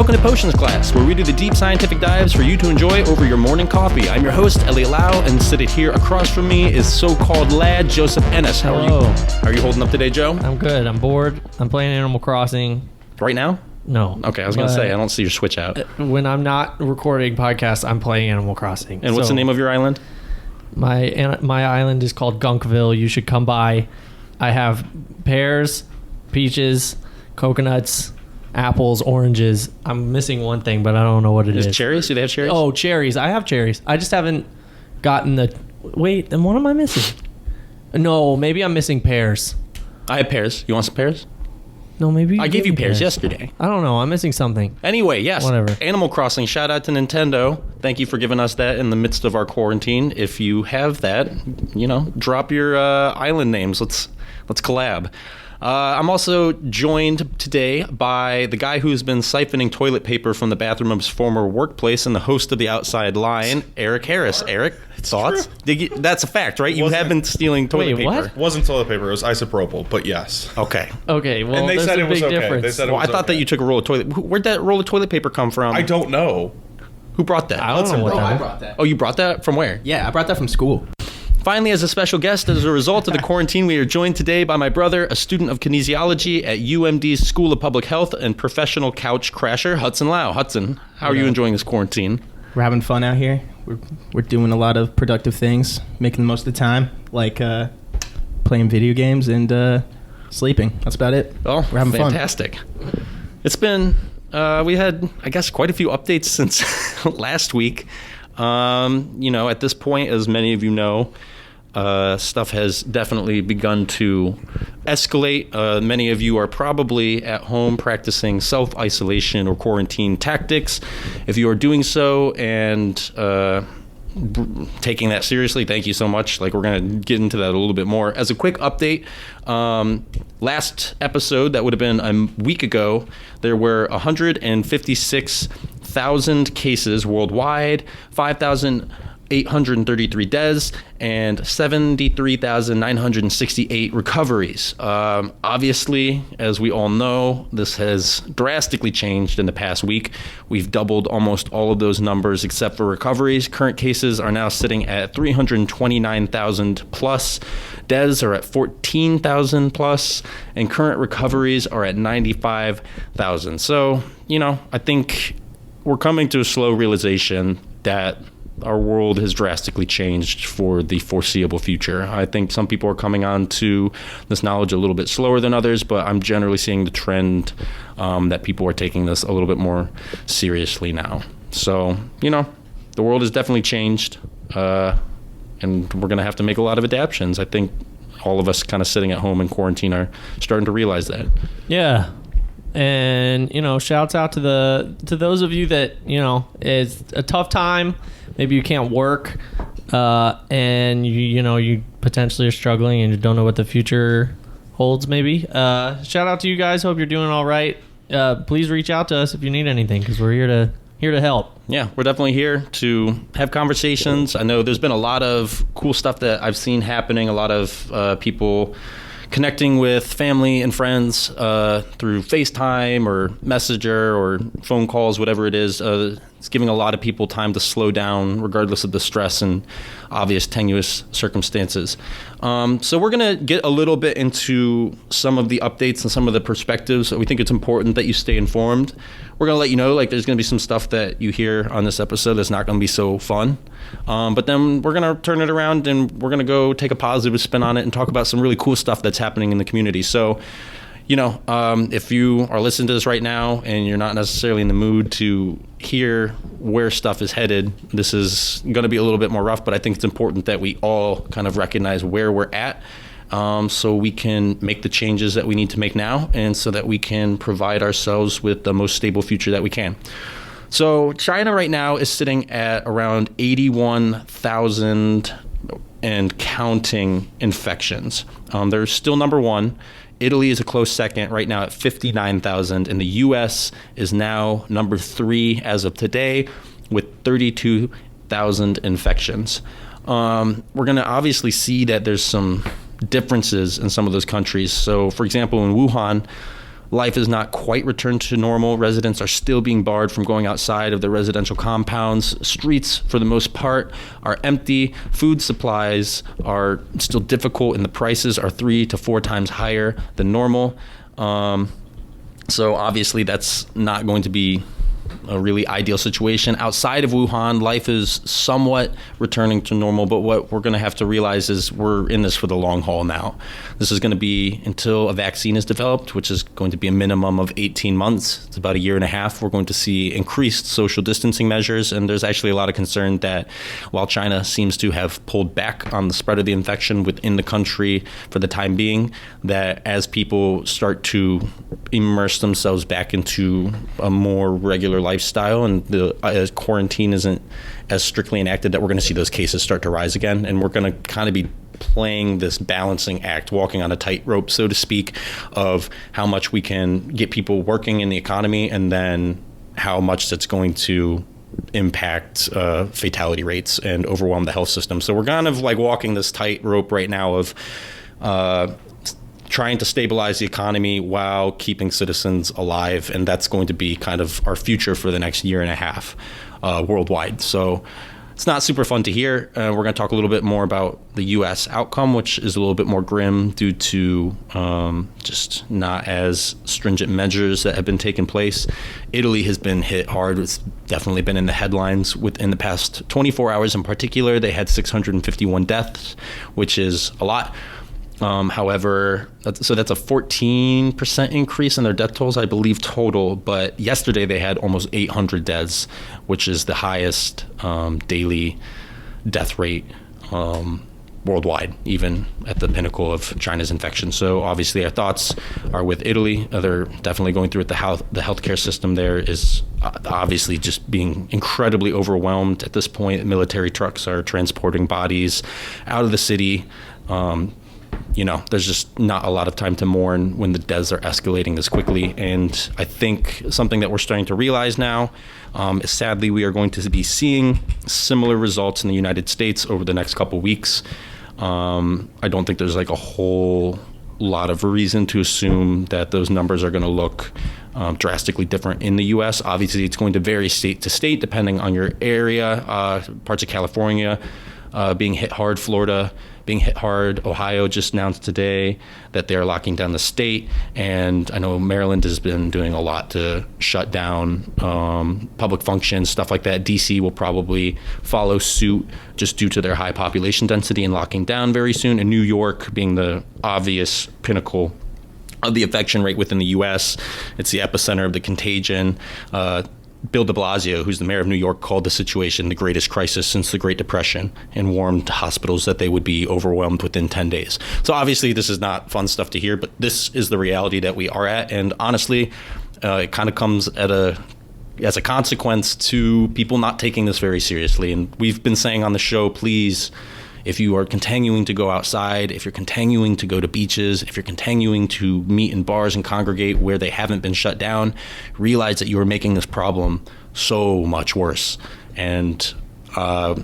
welcome to Potions Class, where we do the deep scientific dives for you to enjoy over your morning coffee. I'm your host, Elliot Lowe, and sitting here across from me is so-called lad Joseph Ennis. How are you holding up today, Joe? I'm good. I'm bored. I'm playing Animal Crossing. Right now? No. Okay, I was going to say, I don't see your Switch out. When I'm not recording podcasts, I'm playing Animal Crossing. And what's the name of your island? My island is called Gunkville. You should come by. I have pears, peaches, coconuts, apples, oranges. I'm missing one thing, but I don't know what it is. Cherries? Do they have cherries? Oh, cherries. I have cherries. I just haven't gotten the... Wait, then what am I missing? No, maybe I'm missing pears. I have pears. You want some pears? No, maybe... I gave you pears yesterday. I don't know. I'm missing something. Anyway, yes. Whatever. Animal Crossing. Shout out to Nintendo. Thank you for giving us that in the midst of our quarantine. If you have that, drop your island names. Let's collab. I'm also joined today by the guy who's been siphoning toilet paper from the bathroom of his former workplace and the host of The Outside Line, Eric Harris. Eric, thoughts? That's a fact, right? You have been stealing toilet paper. What? It wasn't toilet paper. It was isopropyl, but yes. Okay. Okay, well, And they said it was okay. difference. They said it Well, I was thought that okay. you took a roll of toilet. Where'd that roll of toilet paper come from? I don't know. Who brought that? I don't know what I that is. brought that. Oh, you brought that? From where? Yeah, I brought that from school. Finally, as a special guest, as a result of the quarantine, we are joined today by my brother, a student of kinesiology at UMD's School of Public Health and professional couch crasher, Hudson Lowe. Hudson, how are you enjoying this quarantine? We're having fun out here. We're doing a lot of productive things, making the most of the time, like playing video games and sleeping. That's about it. Oh, we're having fantastic. Fun. It's been, we had, I guess, quite a few updates since last week. At this point, as many of you know, stuff has definitely begun to escalate. Many of you are probably at home practicing self-isolation or quarantine tactics. If you are doing so and taking that seriously, thank you so much. We're going to get into that a little bit more. As a quick update, last episode, that would have been a week ago, there were 156,000 cases worldwide, 5,833 deaths, and 73,968 recoveries. Obviously, as we all know, this has drastically changed in the past week. We've doubled almost all of those numbers except for recoveries. Current cases are now sitting at 329,000 plus. Deaths are at 14,000 plus, and current recoveries are at 95,000. So, I think we're coming to a slow realization that our world has drastically changed for the foreseeable future. I think some people are coming on to this knowledge a little bit slower than others, but I'm generally seeing the trend that people are taking this a little bit more seriously now. So, the world has definitely changed, and we're going to have to make a lot of adaptations. I think all of us kind of sitting at home in quarantine are starting to realize that. Yeah. And, shouts out to those of you that, it's a tough time. Maybe you can't work, and you potentially are struggling and you don't know what the future holds, maybe. Shout out to you guys. Hope you're doing all right. Please reach out to us if you need anything, because we're here to help. Yeah, we're definitely here to have conversations. I know there's been a lot of cool stuff that I've seen happening, a lot of people connecting with family and friends through FaceTime or Messenger or phone calls, whatever it is. It's giving a lot of people time to slow down regardless of the stress and obvious tenuous circumstances. So we're going to get a little bit into some of the updates and some of the perspectives. We think it's important that you stay informed. We're going to let you know, there's going to be some stuff that you hear on this episode that's not going to be so fun. But then we're going to turn it around and we're going to go take a positive spin on it and talk about some really cool stuff that's happening in the community. So, if you are listening to this right now and you're not necessarily in the mood to hear where stuff is headed, this is going to be a little bit more rough, but I think it's important that we all kind of recognize where we're at, so we can make the changes that we need to make now and so that we can provide ourselves with the most stable future that we can. So China right now is sitting at around 81,000 and counting infections. They're still number one. Italy is a close second right now at 59,000, and the U.S. is now number 3 as of today with 32,000 infections. We're going to obviously see that there's some differences in some of those countries. So, for example, in Wuhan, life has not quite returned to normal. Residents are still being barred from going outside of their residential compounds. Streets, for the most part, are empty. Food supplies are still difficult, and the prices are 3 to 4 times higher than normal. So obviously that's not going to be a really ideal situation. Outside of Wuhan, life is somewhat returning to normal, but what we're going to have to realize is we're in this for the long haul now. This is going to be until a vaccine is developed, which is going to be a minimum of 18 months. It's about a year and a half. We're going to see increased social distancing measures, and there's actually a lot of concern that while China seems to have pulled back on the spread of the infection within the country for the time being, that as people start to immerse themselves back into a more regular lifestyle and the quarantine isn't as strictly enacted, that we're going to see those cases start to rise again, and we're going to kind of be playing this balancing act, walking on a tightrope, so to speak, of how much we can get people working in the economy and then how much that's going to impact fatality rates and overwhelm the health system. So we're kind of like walking this tightrope right now of trying to stabilize the economy while keeping citizens alive, and that's going to be kind of our future for the next year and a half worldwide. So it's not super fun to hear. We're going to talk a little bit more about the U.S. outcome, which is a little bit more grim due to just not as stringent measures that have been taking place. Italy has been hit hard. It's definitely been in the headlines within the past 24 hours in particular. They had 651 deaths, which is a lot. However, that's a 14% increase in their death tolls, I believe, total. But yesterday they had almost 800 deaths, which is the highest daily death rate worldwide, even at the pinnacle of China's infection. So obviously our thoughts are with Italy. They're definitely going through it. The healthcare system there is obviously just being incredibly overwhelmed at this point. Military trucks are transporting bodies out of the city. There's just not a lot of time to mourn when the deaths are escalating this quickly. And I think something that we're starting to realize now is sadly we are going to be seeing similar results in the United States over the next couple weeks. I don't think there's like a whole lot of reason to assume that those numbers are going to look drastically different in the U.S. Obviously, it's going to vary state to state depending on your area. Parts of California being hit hard, Florida being hit hard. Ohio just announced today that they're locking down the state, and I know Maryland has been doing a lot to shut down public functions, stuff like that. DC will probably follow suit just due to their high population density and locking down very soon, and New York being the obvious pinnacle of the infection rate within the U.S. It's the epicenter of the contagion. Bill de Blasio, who's the mayor of New York, called the situation the greatest crisis since the Great Depression and warned hospitals that they would be overwhelmed within 10 days. So obviously this is not fun stuff to hear, but this is the reality that we are at. And honestly, it kind of comes as a consequence to people not taking this very seriously. And we've been saying on the show, please, if you are continuing to go outside, if you're continuing to go to beaches, if you're continuing to meet in bars and congregate where they haven't been shut down, realize that you are making this problem so much worse. And we're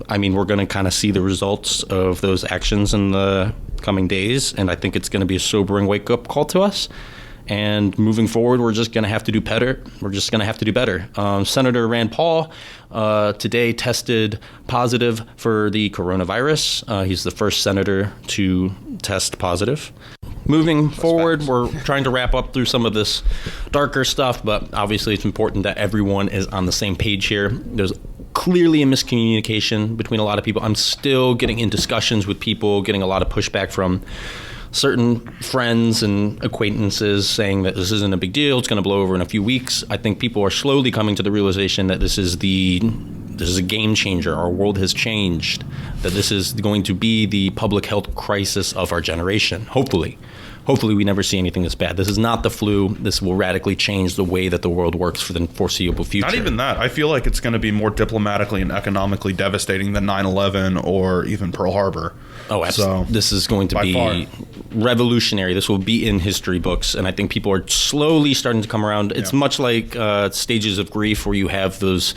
going to kind of see the results of those actions in the coming days. And I think it's going to be a sobering wake-up call to us. And moving forward, we're just going to have to do better. Senator Rand Paul today tested positive for the coronavirus. He's the first senator to test positive. Moving forward, we're trying to wrap up through some of this darker stuff, but obviously it's important that everyone is on the same page here. There's clearly a miscommunication between a lot of people. I'm still getting in discussions with people, getting a lot of pushback from certain friends and acquaintances saying that this isn't a big deal, it's going to blow over in a few weeks. I think people are slowly coming to the realization that this is a game changer. Our world has changed, that this is going to be the public health crisis of our generation. Hopefully we never see anything this bad. This is not the flu. This will radically change the way that the world works for the foreseeable future. Not even that. I feel like it's going to be more diplomatically and economically devastating than 9/11 or even Pearl Harbor. Oh, absolutely. So, this is going to be far revolutionary. This will be in history books, and I think people are slowly starting to come around. It's much like stages of grief where you have those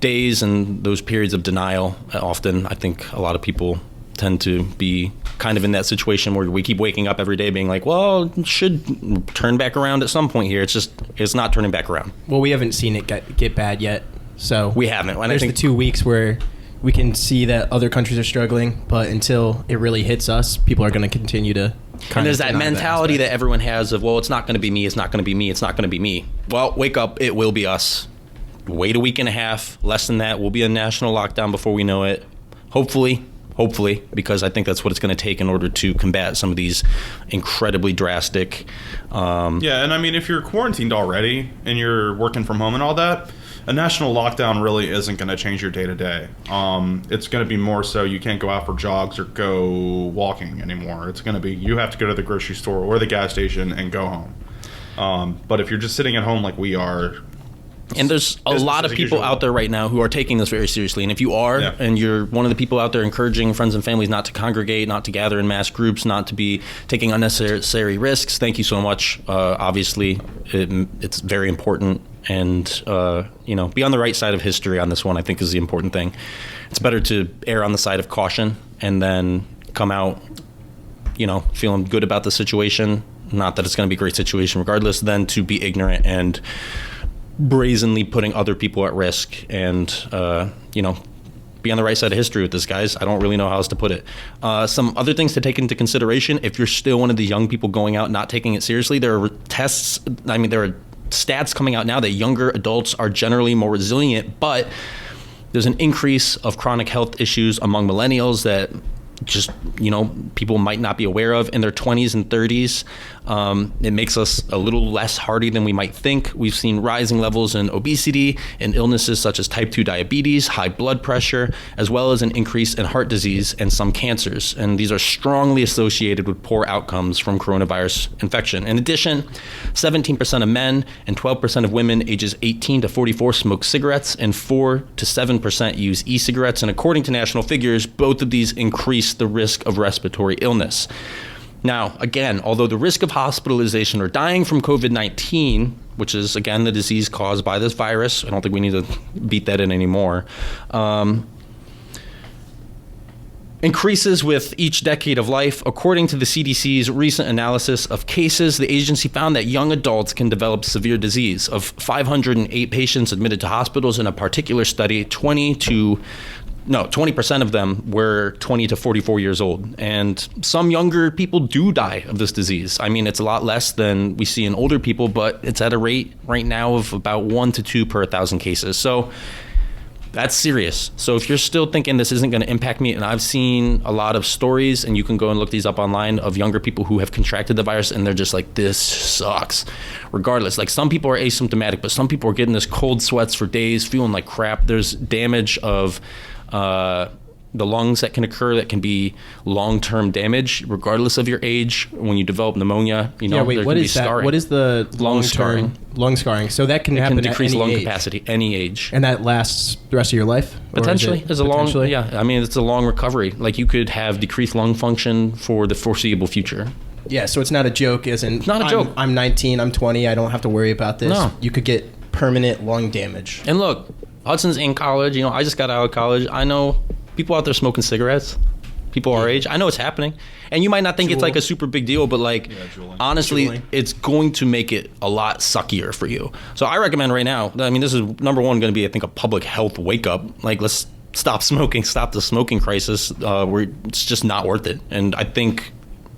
days and those periods of denial. Often, I think a lot of people tend to be kind of in that situation where we keep waking up every day being like, well, it should turn back around at some point here. It's not turning back around. Well, we haven't seen it get bad yet. So we haven't. And there's I think the 2 weeks where we can see that other countries are struggling, but until it really hits us, people are going to continue to and there's that mentality that everyone has of, well, it's not going to be me, it's not going to be me, it's not going to be me. Well, wake up, it will be us. Wait a week and a half, less than that. We'll be in national lockdown before we know it. Hopefully, because I think that's what it's going to take in order to combat some of these incredibly drastic. Yeah, and I mean, if you're quarantined already and you're working from home and all that, a national lockdown really isn't going to change your day-to-day. It's going to be more so you can't go out for jogs or go walking anymore. It's going to be you have to go to the grocery store or the gas station and go home. But if you're just sitting at home like we are... And there's a lot of people out there right now who are taking this very seriously. And if you are, and you're one of the people out there encouraging friends and families not to congregate, not to gather in mass groups, not to be taking unnecessary risks, thank you so much. Obviously, it's very important. And, be on the right side of history on this one, I think, is the important thing. It's better to err on the side of caution and then come out, feeling good about the situation. Not that it's going to be a great situation regardless, than to be ignorant and brazenly putting other people at risk and, be on the right side of history with this, guys. I don't really know how else to put it. Some other things to take into consideration, if you're still one of the young people going out not taking it seriously, there are stats coming out now that younger adults are generally more resilient, but there's an increase of chronic health issues among millennials that just, people might not be aware of in their 20s and 30s. It makes us a little less hardy than we might think. We've seen rising levels in obesity and illnesses such as type 2 diabetes, high blood pressure, as well as an increase in heart disease and some cancers. And these are strongly associated with poor outcomes from coronavirus infection. In addition, 17% of men and 12% of women ages 18 to 44 smoke cigarettes, and 4 to 7% use e-cigarettes. And according to national figures, both of these increase the risk of respiratory illness. Now, again, although the risk of hospitalization or dying from COVID-19, which is, again, the disease caused by this virus, I don't think we need to beat that in anymore, increases with each decade of life. According to the CDC's recent analysis of cases, the agency found that young adults can develop severe disease. Of 508 patients admitted to hospitals in a particular study, 20% of them were 20 to 44 years old. And some younger people do die of this disease. I mean, it's a lot less than we see in older people, but it's at a rate right now of about 1 to 2 per 1,000 cases. So that's serious. So if you're still thinking this isn't going to impact me, and I've seen a lot of stories, and you can go and look these up online, of younger people who have contracted the virus, and they're just like, this sucks. Regardless, like some people are asymptomatic, but some people are getting this cold sweats for days, feeling like crap. There's damage of the lungs that can occur, that can be long-term damage, regardless of your age. When you develop pneumonia, there can be scarring. What is the lung scarring? Lung scarring. So that can happen decrease at any lung age. capacity, any age. And that lasts the rest of your life? Potentially. It's a long recovery. Like you could have decreased lung function for the foreseeable future. Yeah, so it's not a joke, not a joke. I'm 19, I'm 20, I don't have to worry about this. No. You could get permanent lung damage. And look, Hudson's in college. I just got out of college. I know people out there smoking cigarettes, people our age. I know it's happening. And you might not think it's like a super big deal, but honestly, it's going to make it a lot suckier for you. So I recommend right now, this is number one going to be, I think, a public health wake up. Like, let's stop smoking, stop the smoking crisis. It's just not worth it. And I think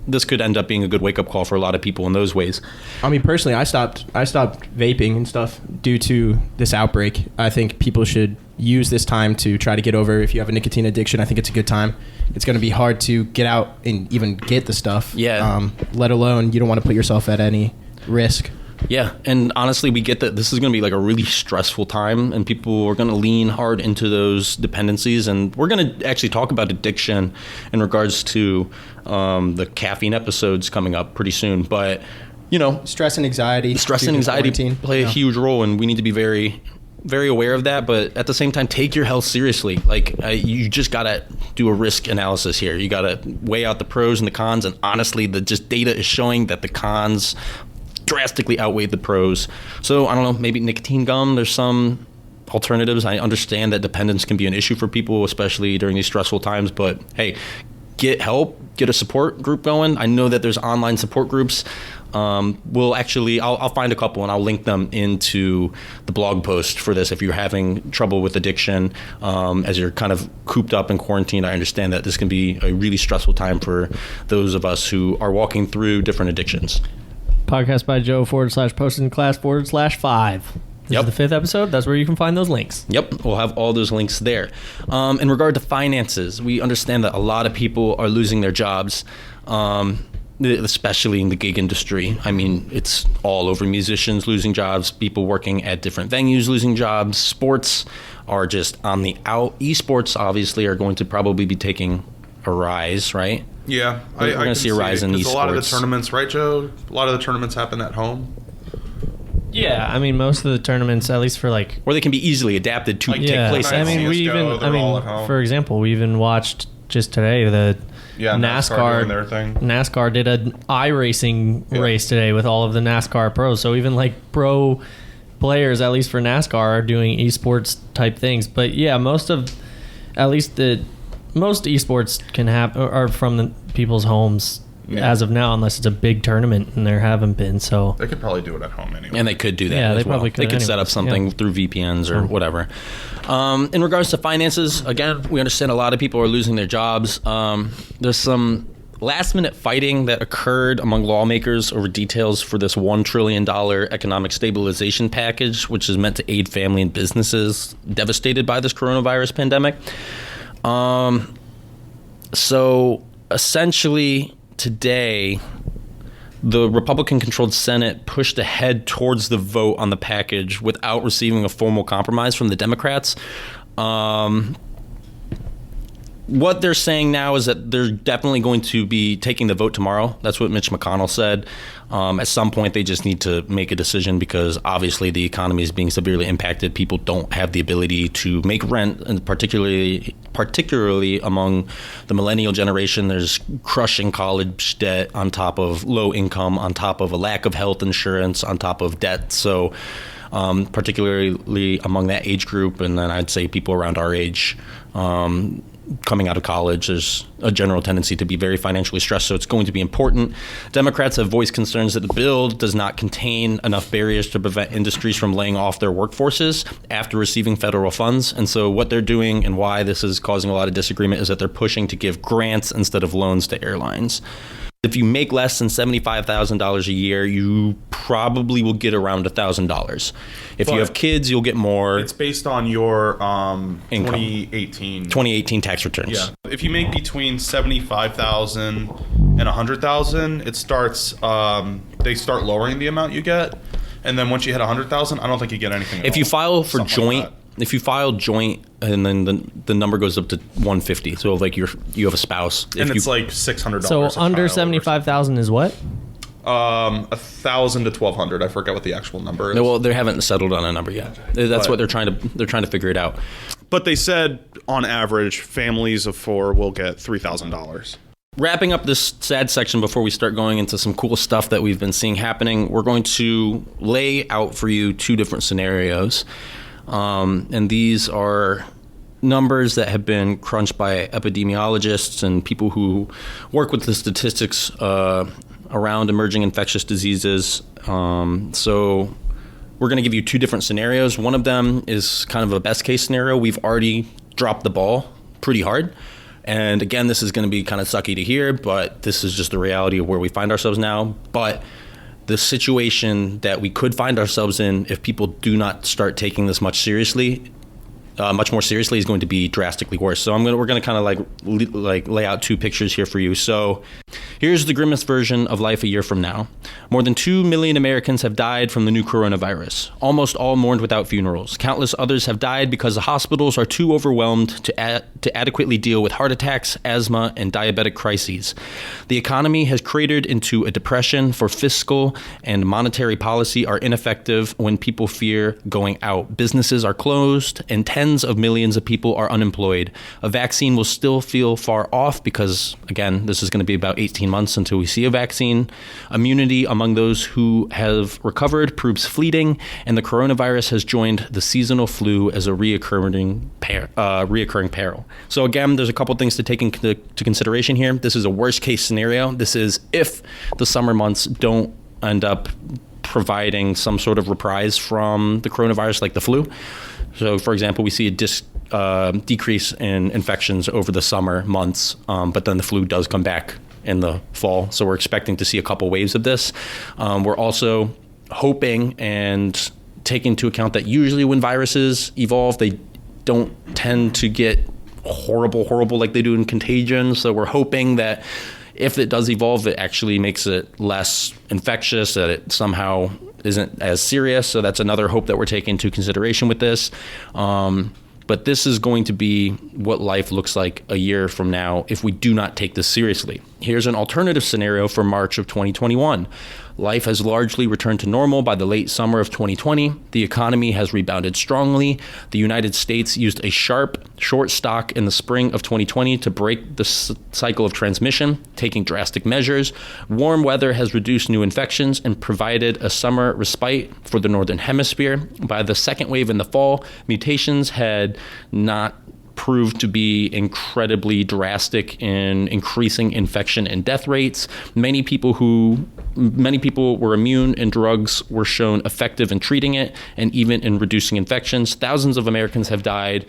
this could end up being a good wake-up call for a lot of people in those ways. I mean, personally, I stopped vaping and stuff due to this outbreak. I think people should use this time to try to get over. If you have a nicotine addiction, I think it's a good time. It's going to be hard to get out and even get the stuff. Yeah. Let alone, you don't want to put yourself at any risk. Yeah, and honestly, we get that this is going to be like a really stressful time, and people are going to lean hard into those dependencies. And we're going to actually talk about addiction in regards to the caffeine episodes coming up pretty soon. But, stress and anxiety play a huge role, and we need to be very, very aware of that. But at the same time, take your health seriously. Like, you just got to do a risk analysis here. You got to weigh out the pros and the cons. And honestly, the data is showing that the cons drastically outweighed the pros. So I don't know, maybe nicotine gum, there's some alternatives. I understand that dependence can be an issue for people, especially during these stressful times, but hey, get help, get a support group going. I know that there's online support groups. I'll find a couple and I'll link them into the blog post for this. If you're having trouble with addiction, as you're kind of cooped up in quarantine, I understand that this can be a really stressful time for those of us who are walking through different addictions. Podcast by Joe /posted-in-class/5. This is the 5th episode. That's where you can find those links. Yep, we'll have all those links there. In regard to finances, we understand that a lot of people are losing their jobs, especially in the gig industry. I mean, it's all over. Musicians losing jobs, people working at different venues losing jobs. Sports are just on the out. Esports, obviously, are going to probably be taking a rise, right? Yeah, we're going to see a rise in esports. A lot of the tournaments, right, Joe? A lot of the tournaments happen at home. Yeah, I mean, most of the tournaments, at least for like, or they can be easily adapted to take place. I mean, for example, we even watched just today the NASCAR doing their thing. NASCAR did an iRacing race today with all of the NASCAR pros. So even like pro players, at least for NASCAR, are doing esports type things. But yeah, most esports can have are from the people's homes as of now, unless it's a big tournament, and there haven't been. So they could probably do it at home anyway. And they could do that. Yeah, they probably could. They could set up something through VPNs or whatever. In regards to finances, again, we understand a lot of people are losing their jobs. There's some last-minute fighting that occurred among lawmakers over details for this $1 trillion economic stabilization package, which is meant to aid family and businesses devastated by this coronavirus pandemic. So essentially, today, the Republican-controlled Senate pushed ahead towards the vote on the package without receiving a formal compromise from the Democrats. What they're saying now is that they're definitely going to be taking the vote tomorrow. That's what Mitch McConnell said. At some point, they just need to make a decision because obviously the economy is being severely impacted. People don't have the ability to make rent, and particularly among the millennial generation, there's crushing college debt on top of low income, on top of a lack of health insurance, on top of debt. So particularly among that age group, and then I'd say people around our age, coming out of college, there's a general tendency to be very financially stressed, so it's going to be important. Democrats have voiced concerns that the bill does not contain enough barriers to prevent industries from laying off their workforces after receiving federal funds. And so what they're doing and why this is causing a lot of disagreement is that they're pushing to give grants instead of loans to airlines. If you make less than $75,000 a year, you probably will get around $1,000. If you have kids, you'll get more. It's based on your income. 2018 tax returns. Yeah. If you make between $75,000 and $100,000, it starts. They start lowering the amount you get, and then once you hit $100,000, I don't think you get anything. If you file for joint. If you file joint, and then the number goes up to $150, so like you have a spouse, it's like $600. So under 75,000 is what? $1,000 to $1,200. I forget what the actual number is. No, well, they haven't settled on a number yet. That's what they're trying to figure it out. But they said on average, families of 4 will get $3,000. Wrapping up this sad section before we start going into some cool stuff that we've been seeing happening, we're going to lay out for you 2 different scenarios. And these are numbers that have been crunched by epidemiologists and people who work with the statistics around emerging infectious diseases. So we're going to give you 2 different scenarios. One of them is kind of a best case scenario. We've already dropped the ball pretty hard. And again, this is going to be kind of sucky to hear, but this is just the reality of where we find ourselves now. But the situation that we could find ourselves in if people do not start taking this much more seriously is going to be drastically worse. So we're going to kind of like lay out 2 pictures here for you. So here's the grimmest version of life a year from now. More than 2 million Americans have died from the new coronavirus. Almost all mourned without funerals. Countless others have died because the hospitals are too overwhelmed to adequately deal with heart attacks, asthma, and diabetic crises. The economy has cratered into a depression, for fiscal and monetary policy are ineffective when people fear going out. Businesses are closed, and tens of millions of people are unemployed. A vaccine will still feel far off because, again, this is going to be about 18 18 months until we see a vaccine. Immunity among those who have recovered proves fleeting, and the coronavirus has joined the seasonal flu as a reoccurring peril. So again, there's a couple things to take into consideration here. This is a worst case scenario. This is if the summer months don't end up providing some sort of reprise from the coronavirus like the flu. So, for example, we see a decrease in infections over the summer months, but then the flu does come back in the fall. So we're expecting to see a couple waves of this. We're also hoping and taking into account that usually when viruses evolve, they don't tend to get horrible like they do in contagion. So we're hoping that if it does evolve, it actually makes it less infectious, that it somehow isn't as serious. So that's another hope that we're taking into consideration with this. But this is going to be what life looks like a year from now if we do not take this seriously. Here's an alternative scenario for March of 2021. Life has largely returned to normal by the late summer of 2020. The economy has rebounded strongly. The United States used a sharp, short stock in the spring of 2020 to break the cycle of transmission, taking drastic measures. Warm weather has reduced new infections and provided a summer respite for the Northern Hemisphere. By the second wave in the fall, mutations had not proved to be incredibly drastic in increasing infection and death rates. Many people were immune, and drugs were shown effective in treating it and even in reducing infections. Thousands of Americans have died,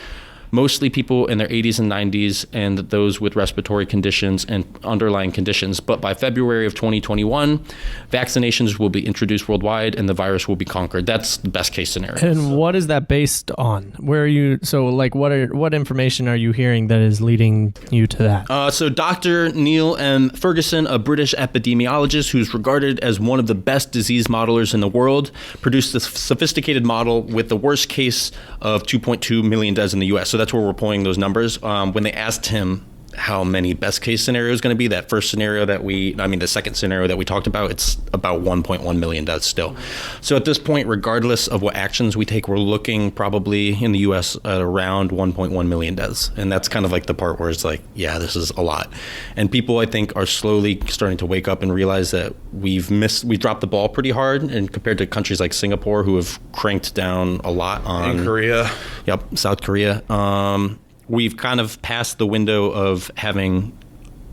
mostly people in their 80s and 90s and those with respiratory conditions and underlying conditions. But by February of 2021, vaccinations will be introduced worldwide and the virus will be conquered. That's the best case scenario. And what is that based on? Where are you? So, like, what information are you hearing that is leading you to that? So Dr. Neil M. Ferguson, a British epidemiologist who's regarded as one of the best disease modelers in the world, produced this sophisticated model with the worst case of 2.2 million deaths in the U.S. So that's where we're pulling those numbers. When they asked him how many best case scenario is going to be, that first scenario the second scenario that we talked about, it's about 1.1 million deaths still. So at this point, regardless of what actions we take, we're looking probably in the U.S. at around 1.1 million deaths. And that's kind of like the part where it's like, yeah, this is a lot. And people, I think, are slowly starting to wake up and realize that we dropped the ball pretty hard, and compared to countries like Singapore, who have cranked down a lot on... In Korea. Yep, South Korea. We've kind of passed the window of having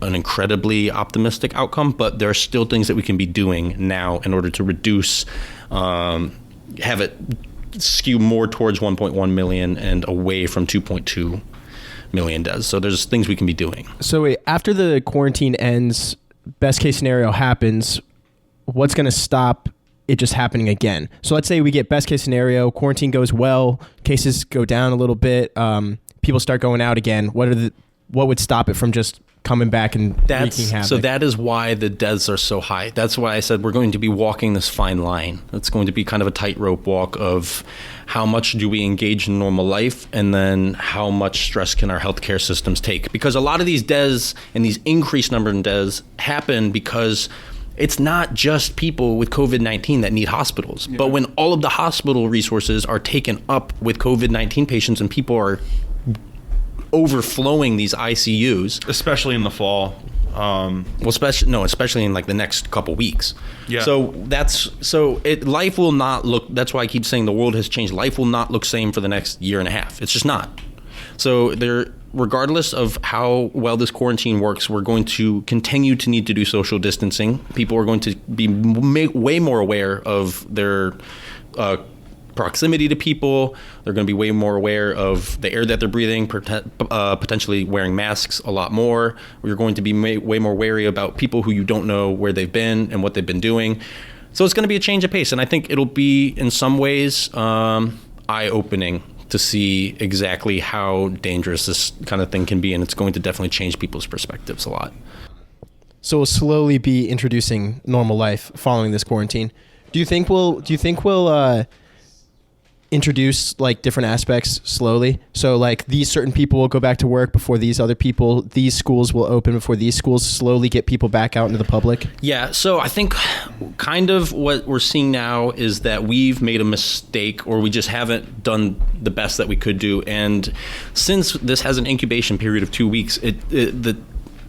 an incredibly optimistic outcome, but there are still things that we can be doing now in order to reduce, have it skew more towards 1.1 million and away from 2.2 million deaths. So there's things we can be doing. So wait, after the quarantine ends, best case scenario happens, what's going to stop it just happening again? So let's say we get best case scenario, quarantine goes well, cases go down a little bit, people start going out again. What would stop it from just coming back and wreaking havoc? So that is why the deaths are so high. That's why I said we're going to be walking this fine line. It's going to be kind of a tightrope walk of how much do we engage in normal life, and then how much stress can our healthcare systems take? Because a lot of these deaths and these increased number of deaths happen because it's not just people with COVID-19 that need hospitals. Yeah. But when all of the hospital resources are taken up with COVID-19 patients and people are overflowing these ICUs, especially in the fall. Especially in like the next couple weeks. Yeah. Life will not look. That's why I keep saying the world has changed. Life will not look same for the next year and a half. It's just not. So regardless of how well this quarantine works, we're going to continue to need to do social distancing. People are going to be way more aware of their proximity to people. They're going to be way more aware of the air that they're breathing, potentially wearing masks a lot more. You're going to be way more wary about people who you don't know where they've been and what they've been doing. So it's going to be a change of pace. And I think it'll be, in some ways, eye-opening to see exactly how dangerous this kind of thing can be. And it's going to definitely change people's perspectives a lot. So we'll slowly be introducing normal life following this quarantine. Do you think we'll introduce like different aspects slowly? So like these certain people will go back to work before these other people, these schools will open before these schools, slowly get people back out into the public? Yeah, so I think kind of what we're seeing now is that we've made a mistake, or we just haven't done the best that we could do. And since this has an incubation period of 2 weeks, the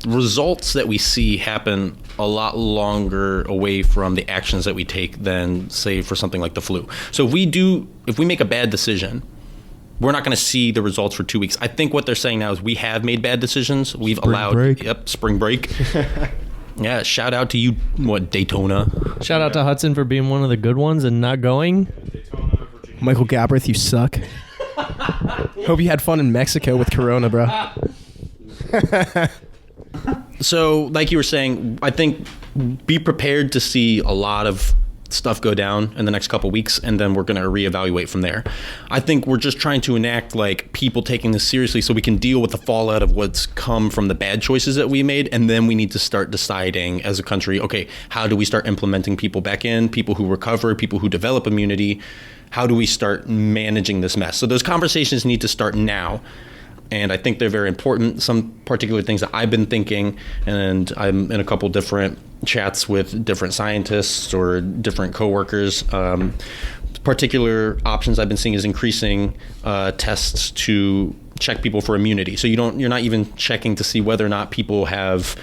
results that we see happen a lot longer away from the actions that we take than, say, for something like the flu. So if we make a bad decision, we're not going to see the results for 2 weeks. I think what they're saying now is we have made bad decisions. We've spring break. Yeah, shout out to you, Daytona. Shout out to Hudson for being one of the good ones and not going. Michael Gabrith, you suck. Hope you had fun in Mexico with Corona, bro. So, like you were saying, I think be prepared to see a lot of stuff go down in the next couple weeks, and then we're going to reevaluate from there. I think we're just trying to enact like people taking this seriously so we can deal with the fallout of what's come from the bad choices that we made, and then we need to start deciding as a country, okay, how do we start implementing people back in, people who recover, people who develop immunity? How do we start managing this mess? So those conversations need to start now. And I think they're very important. Some particular things that I've been thinking, and I'm in a couple different chats with different scientists or different coworkers. Particular options I've been seeing is increasing tests to check people for immunity. So you're not even checking to see whether or not people have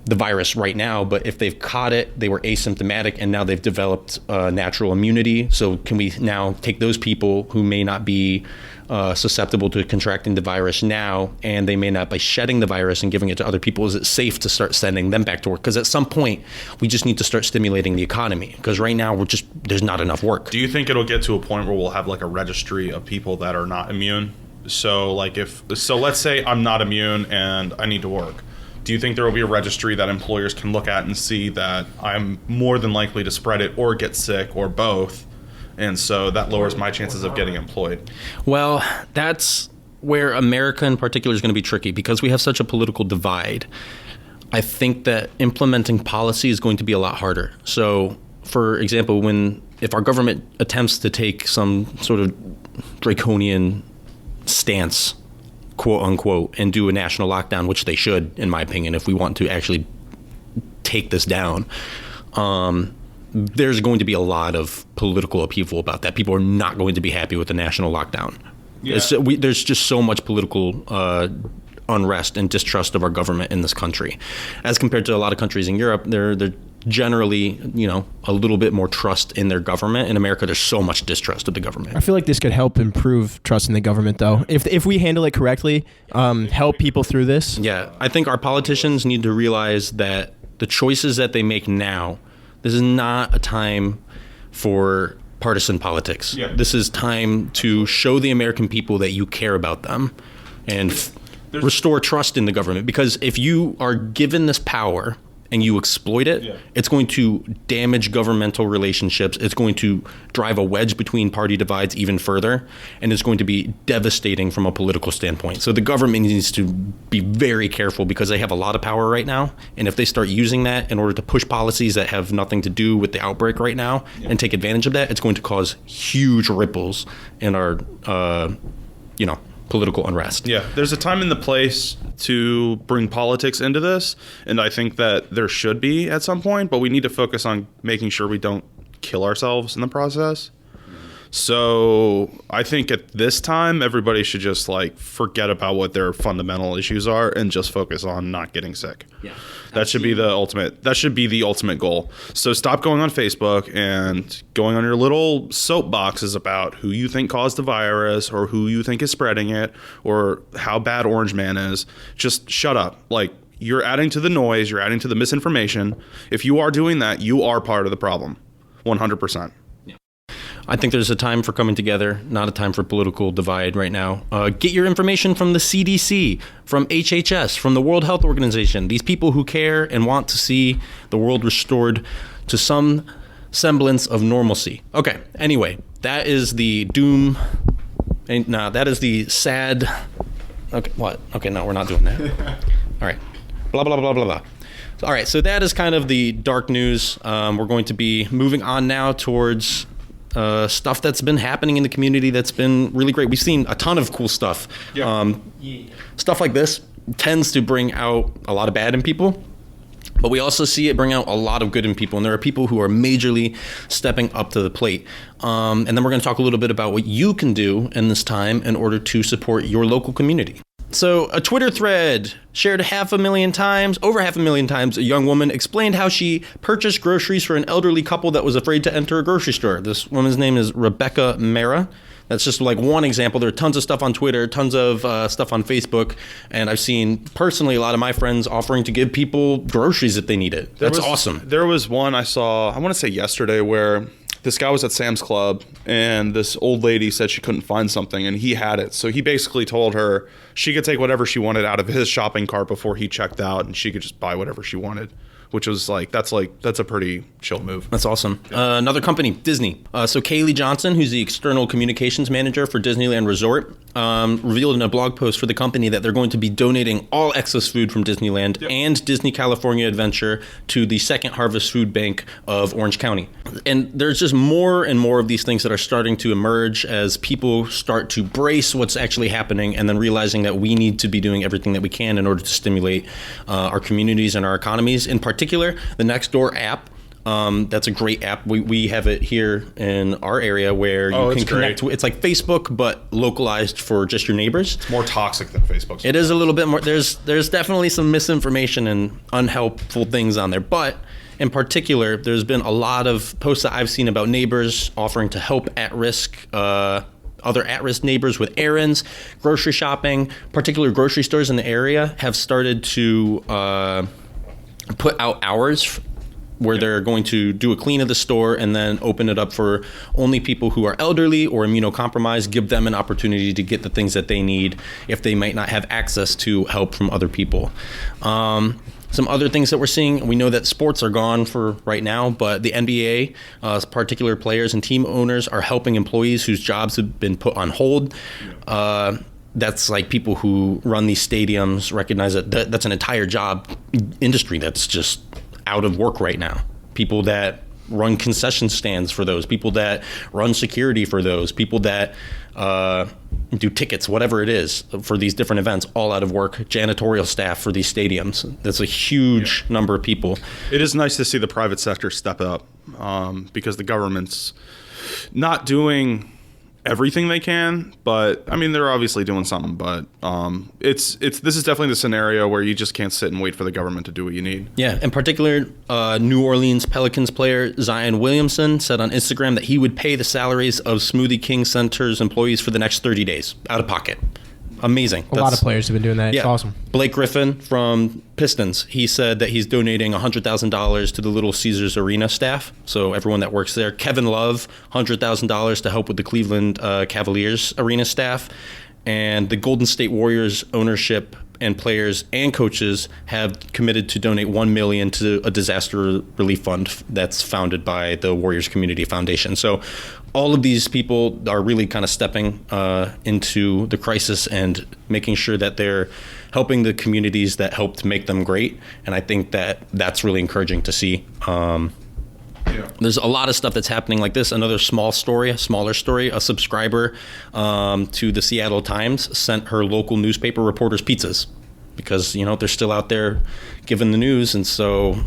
the virus right now, but if they've caught it, they were asymptomatic, and now they've developed natural immunity. So can we now take those people who may not be susceptible to contracting the virus now, and they may not be shedding the virus and giving it to other people? Is it safe to start sending them back to work? Because at some point, we just need to start stimulating the economy. Because right now, there's not enough work. Do you think it'll get to a point where we'll have like a registry of people that are not immune? So let's say I'm not immune and I need to work. Do you think there will be a registry that employers can look at and see that I'm more than likely to spread it or get sick or both? And so that lowers my chances of getting employed. Well, that's where America in particular is going to be tricky, because we have such a political divide. I think that implementing policy is going to be a lot harder. So, for example, if our government attempts to take some sort of draconian stance, quote unquote, and do a national lockdown, which they should, in my opinion, if we want to actually take this down, there's going to be a lot of political upheaval about that. People are not going to be happy with the national lockdown. Yeah. There's just so much political unrest and distrust of our government in this country. As compared to a lot of countries in Europe, they're generally, a little bit more trust in their government. In America, there's so much distrust of the government. I feel like this could help improve trust in the government, though. If we handle it correctly, help people through this. Yeah, I think our politicians need to realize that the choices that they make now, this is not a time for partisan politics. Yeah. This is time to show the American people that you care about them and restore trust in the government. Because if you are given this power and you exploit it, it's going to damage governmental relationships. It's going to drive a wedge between party divides even further, and it's going to be devastating from a political standpoint. So the government needs to be very careful, because they have a lot of power right now, and if they start using that in order to push policies that have nothing to do with the outbreak right now and take advantage of that, it's going to cause huge ripples in our, political unrest. Yeah, there's a time and the place to bring politics into this, and I think that there should be at some point, but we need to focus on making sure we don't kill ourselves in the process. So I think at this time, everybody should just forget about what their fundamental issues are and just focus on not getting sick. Yeah, that should be the ultimate goal. So stop going on Facebook and going on your little soapboxes about who you think caused the virus or who you think is spreading it or how bad Orange Man is. Just shut up. You're adding to the noise. You're adding to the misinformation. If you are doing that, you are part of the problem. 100%. I think there's a time for coming together, not a time for political divide right now. Get your information from the CDC, from HHS, from the World Health Organization. These people who care and want to see the world restored to some semblance of normalcy. Okay, anyway, that is the doom. That is the sad. Okay, what? Okay, no, we're not doing that. All right. Blah, blah, blah, blah, blah. All right, so that is kind of the dark news. We're going to be moving on now towards stuff that's been happening in the community that's been really great. We've seen a ton of cool stuff. Yeah. Stuff like this tends to bring out a lot of bad in people, but we also see it bring out a lot of good in people, and there are people who are majorly stepping up to the plate. And then we're going to talk a little bit about what you can do in this time in order to support your local community. So a Twitter thread shared over 500,000 times, a young woman explained how she purchased groceries for an elderly couple that was afraid to enter a grocery store. This woman's name is Rebecca Mara. That's just like one example. There are tons of stuff on Twitter, tons of stuff on Facebook, and I've seen personally a lot of my friends offering to give people groceries if they need it. That's awesome. There was one I saw, I want to say yesterday, where this guy was at Sam's Club and this old lady said she couldn't find something and he had it. So he basically told her she could take whatever she wanted out of his shopping cart before he checked out and she could just buy whatever she wanted. Which was that's a pretty chill move. That's awesome. Another company, Disney. So Kaylee Johnson, who's the external communications manager for Disneyland Resort, revealed in a blog post for the company that they're going to be donating all excess food from Disneyland and Disney California Adventure to the Second Harvest Food Bank of Orange County. And there's just more and more of these things that are starting to emerge as people start to brace what's actually happening and then realizing that we need to be doing everything that we can in order to stimulate our communities and our economies. In particular, the Nextdoor app. That's a great app. We have it here in our area where you can connect. It's like Facebook, but localized for just your neighbors. It's more toxic than Facebook. It is a little bit more. There's definitely some misinformation and unhelpful things on there. But in particular, there's been a lot of posts that I've seen about neighbors offering to help other at-risk neighbors with errands, grocery shopping. Particular grocery stores in the area have started to put out hours where they're going to do a clean of the store and then open it up for only people who are elderly or immunocompromised, give them an opportunity to get the things that they need if they might not have access to help from other people. Some other things that we're seeing, we know that sports are gone for right now, but the NBA, particular players and team owners are helping employees whose jobs have been put on hold. That's like people who run these stadiums recognize that that's an entire job industry that's just out of work right now. People that run concession stands for those, people that run security for those, people that do tickets, whatever it is, for these different events, all out of work. Janitorial staff for these stadiums. That's a huge number of people. It is nice to see the private sector step up because the government's not doing everything they can, but I mean they're obviously doing something. But this is definitely the scenario where you just can't sit and wait for the government to do what you need. Yeah, in particular, New Orleans Pelicans player Zion Williamson said on Instagram that he would pay the salaries of Smoothie King Center's employees for the next 30 days out of pocket. Amazing. A lot of players have been doing that. It's awesome. Blake Griffin from Pistons, he said that he's donating $100,000 to the Little Caesars Arena staff, so everyone that works there. Kevin Love, $100,000 to help with the Cleveland Cavaliers arena staff. And the Golden State Warriors ownership and players and coaches have committed to donate $1 million to a disaster relief fund that's founded by the Warriors Community Foundation. So all of these people are really kind of stepping into the crisis and making sure that they're helping the communities that helped make them great. And I think that that's really encouraging to see. There's a lot of stuff that's happening like this. Another smaller story, a subscriber to the Seattle Times sent her local newspaper reporters pizzas because, they're still out there giving the news. And so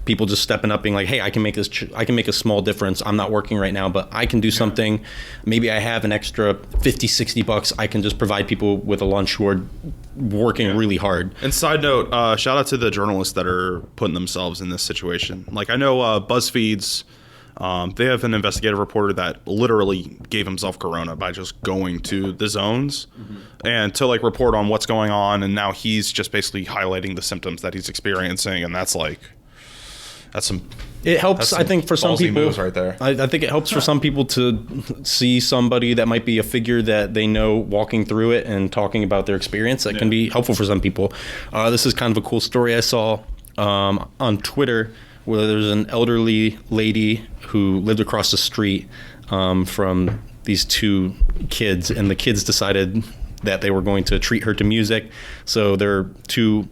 people just stepping up being like, hey, I can make a small difference. I'm not working right now, but I can do something. Maybe I have an extra $50-$60. I can just provide people with a lunch who are working really hard. And side note, shout out to the journalists that are putting themselves in this situation. Like I know BuzzFeed's, they have an investigative reporter that literally gave himself corona by just going to the zones and to report on what's going on. And now he's just basically highlighting the symptoms that he's experiencing. And that's some. It helps, I think, for some people. Moves right there. I think it helps for some people to see somebody that might be a figure that they know walking through it and talking about their experience. That can be helpful for some people. This is kind of a cool story I saw on Twitter where there's an elderly lady who lived across the street from these two kids, and the kids decided that they were going to treat her to music. So there are two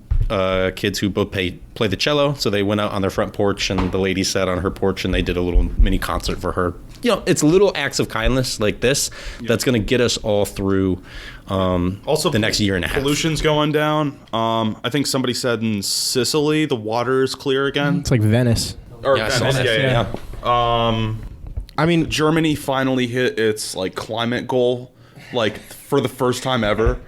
kids who both play the cello, so they went out on their front porch and the lady sat on her porch and they did a little mini concert for her. It's little acts of kindness like this that's going to get us all through also the next year and a half. Pollution's going down. I think somebody said in Sicily the water is clear again. It's like Venice. Or Venice. Yeah. I mean, Germany finally hit its climate goal for the first time ever.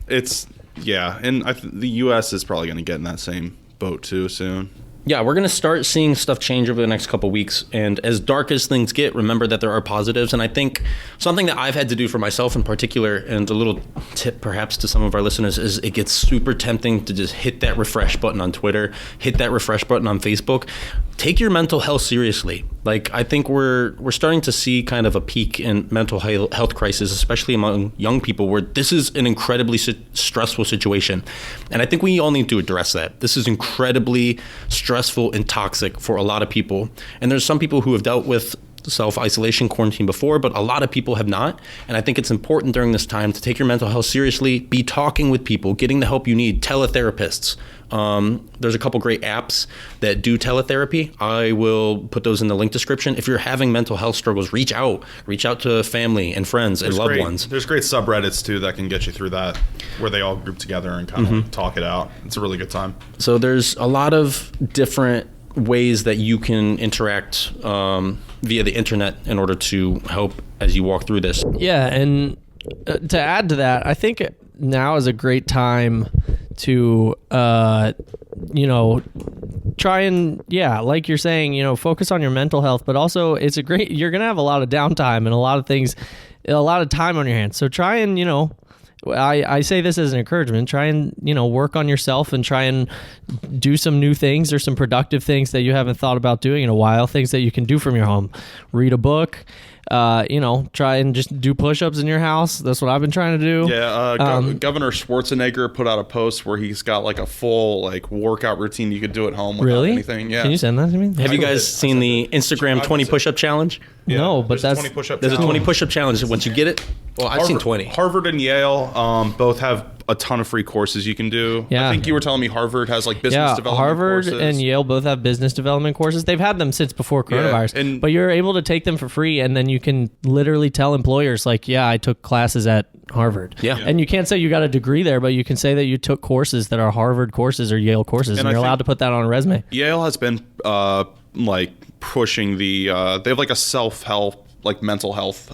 It's and the U.S. is probably going to get in that same boat too soon. Yeah, we're going to start seeing stuff change over the next couple weeks. And as dark as things get, remember that there are positives. And I think something that I've had to do for myself in particular, and a little tip perhaps to some of our listeners, is it gets super tempting to just hit that refresh button on Twitter, hit that refresh button on Facebook. Take your mental health seriously. Like, I think we're starting to see kind of a peak in mental health crisis, especially among young people, where this is an incredibly stressful situation. And I think we all need to address that. This is incredibly stressful and toxic for a lot of people. And there's some people who have dealt with self-isolation, quarantine before, but a lot of people have not. And I think it's important during this time to take your mental health seriously, be talking with people, getting the help you need, teletherapists. There's a couple great apps that do teletherapy. I will put those in the link description. If you're having mental health struggles, reach out to family and friends and loved ones. There's great subreddits too that can get you through that, where they all group together and kind of talk it out. It's a really good time. So there's a lot of different ways that you can interact via the internet in order to help as you walk through this. Yeah, and to add to that, I think now is a great time to try and like you're saying, focus on your mental health, but also you're gonna have a lot of downtime and a lot of time on your hands. So try and I say this as an encouragement. Try and, work on yourself and try and do some new things or some productive things that you haven't thought about doing in a while, things that you can do from your home. Read a book, try and just do push-ups in your house. That's what I've been trying to do. Yeah, Governor Schwarzenegger put out a post where he's got like a full workout routine you could do at home without anything. Yeah. Can you send that to me? Have you guys seen the Instagram 20 push-up challenge? Yeah, no, but there's a 20 push-up There's a challenge. 20 push-up challenge. Once you get it, well, I've seen 20. Harvard and Yale both have a ton of free courses you can do. Yeah. I think you were telling me Harvard has business development Harvard courses. and Yale both have business development courses. They've had them since before coronavirus, but you're able to take them for free, and then you can literally tell employers I took classes at Harvard. Yeah. And you can't say you got a degree there, but you can say that you took courses that are Harvard courses or Yale courses, and you're allowed to put that on a resume. Yale has been pushing they have a self-help, mental health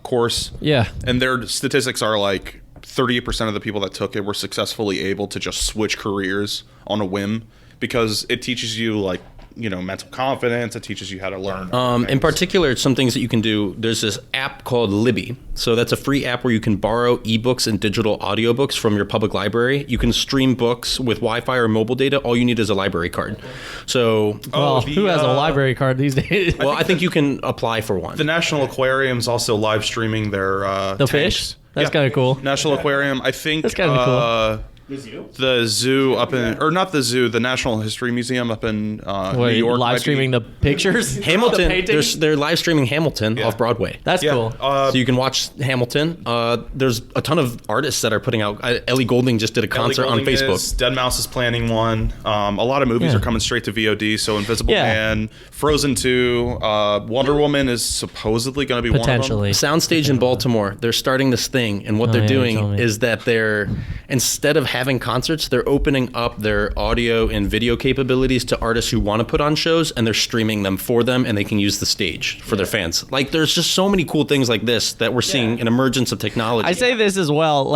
course. Yeah. And their statistics are 38% of the people that took it were successfully able to just switch careers on a whim, because it teaches you mental confidence. It teaches you how to learn. In particular, some things that you can do. There's this app called Libby. So that's a free app where you can borrow ebooks and digital audiobooks from your public library. You can stream books with Wi-Fi or mobile data. All you need is a library card. So, who has a library card these days? Well, I think you can apply for one. The National Aquarium's also live streaming their the tanks. fish. That's kind of cool. National Aquarium. I think that's kind of cool. The zoo up in, or not the zoo, the National History Museum up in New York. Live streaming the pictures? Hamilton. They're live streaming Hamilton off Broadway. That's cool. So you can watch Hamilton. There's a ton of artists that are putting out. Ellie Goulding just did a concert on Facebook. Dead Mouse is planning one. A lot of movies are coming straight to VOD. So Invisible Man, Frozen 2, Wonder Woman is supposedly going to be potentially one of them. Soundstage in Baltimore. They're starting this thing, and what they're doing is that they're, instead of having concerts, they're opening up their audio and video capabilities to artists who want to put on shows, and they're streaming them for them, and they can use the stage for their fans. There's just so many cool things like this that we're seeing an emergence of technology. I say this as well,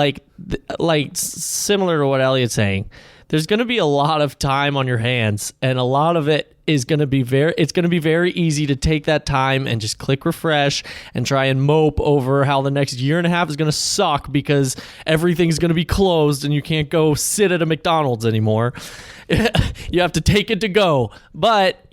similar to what Elliot's saying. There's going to be a lot of time on your hands, and a lot of it is going to be very easy to take that time and just click refresh and try and mope over how the next year and a half is going to suck because everything's going to be closed and you can't go sit at a McDonald's anymore. You have to take it to go. But,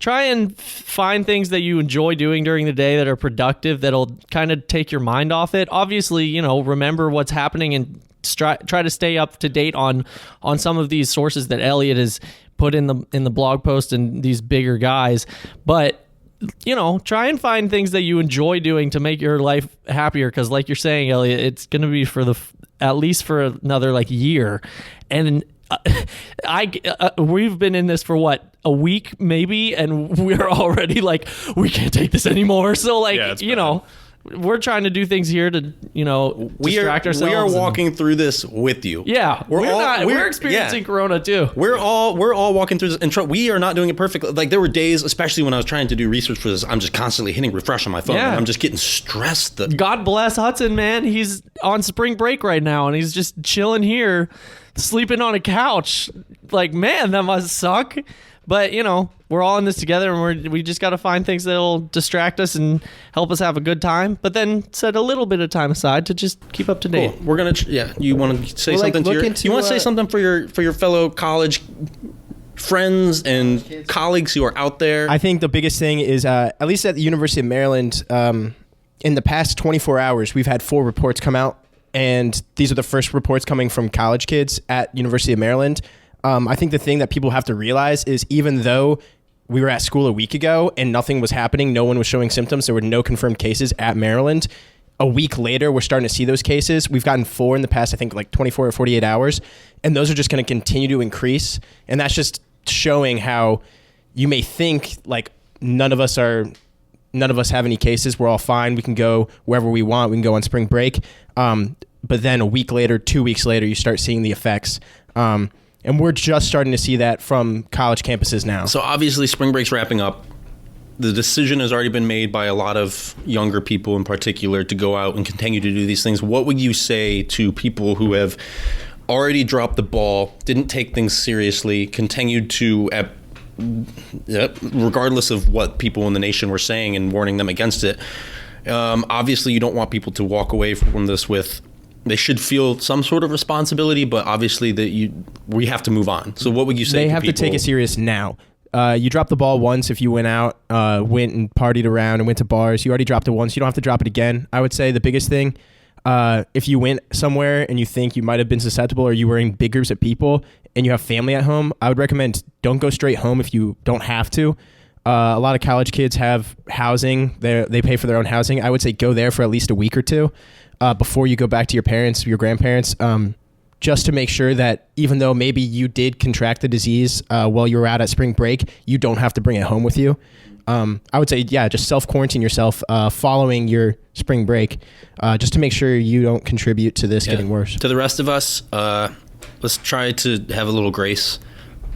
try and find things that you enjoy doing during the day that are productive, that'll kind of take your mind off it. Obviously, remember what's happening and try to stay up to date on some of these sources that Elliot has put in the blog post and these bigger guys. But try and find things that you enjoy doing to make your life happier, because like you're saying, Elliot, it's going to be for at least for another year. And we've been in this for what, a week maybe, and we're already we can't take this anymore. So we're trying to do things here to, distract ourselves. We are walking through this with you. Yeah, we're experiencing Corona too. We're all walking through this, and we are not doing it perfectly. Like, there were days, especially when I was trying to do research for this, I'm just constantly hitting refresh on my phone. Yeah. And I'm just getting stressed. God bless Hudson, man. He's on spring break right now, and he's just chilling here, sleeping on a couch. Like, man, that must suck. But, we're all in this together, and we just got to find things that'll distract us and help us have a good time, but then set a little bit of time aside to just keep up to date. Cool. We're going to, you want to say something you want to say something for your fellow college friends and colleagues who are out there? I think the biggest thing is, at least at the University of Maryland, in the past 24 hours, we've had 4 reports come out, and these are the first reports coming from college kids at University of Maryland. I think the thing that people have to realize is, even though we were at school a week ago and nothing was happening, no one was showing symptoms, there were no confirmed cases at Maryland, a week later, we're starting to see those cases. We've gotten 4 in the past, I think, like 24 or 48 hours, and those are just going to continue to increase. And that's just showing how you may think like none of us have any cases. We're all fine. We can go wherever we want. We can go on spring break. But then a week later, 2 weeks later, you start seeing the effects. And we're just starting to see that from college campuses now. So obviously spring break's wrapping up. The decision has already been made by a lot of younger people in particular to go out and continue to do these things. What would you say to people who have already dropped the ball, didn't take things seriously, continued to, regardless of what people in the nation were saying and warning them against it? Obviously, you don't want people to walk away from this with... They should feel some sort of responsibility, but obviously we have to move on. So what would you say? They have to take it serious now. You dropped the ball once. If you went out, went and partied around and went to bars, you already dropped it once. You don't have to drop it again. I would say the biggest thing, if you went somewhere and you think you might have been susceptible, or you were in big groups of people and you have family at home, I would recommend don't go straight home if you don't have to. A lot of college kids have housing. They pay for their own housing. I would say go there for at least a week or two before you go back to your parents, your grandparents, just to make sure that even though maybe you did contract the disease while you were out at spring break, you don't have to bring it home with you. I would say, just self-quarantine yourself following your spring break, just to make sure you don't contribute to this getting worse. To the rest of us, let's try to have a little grace.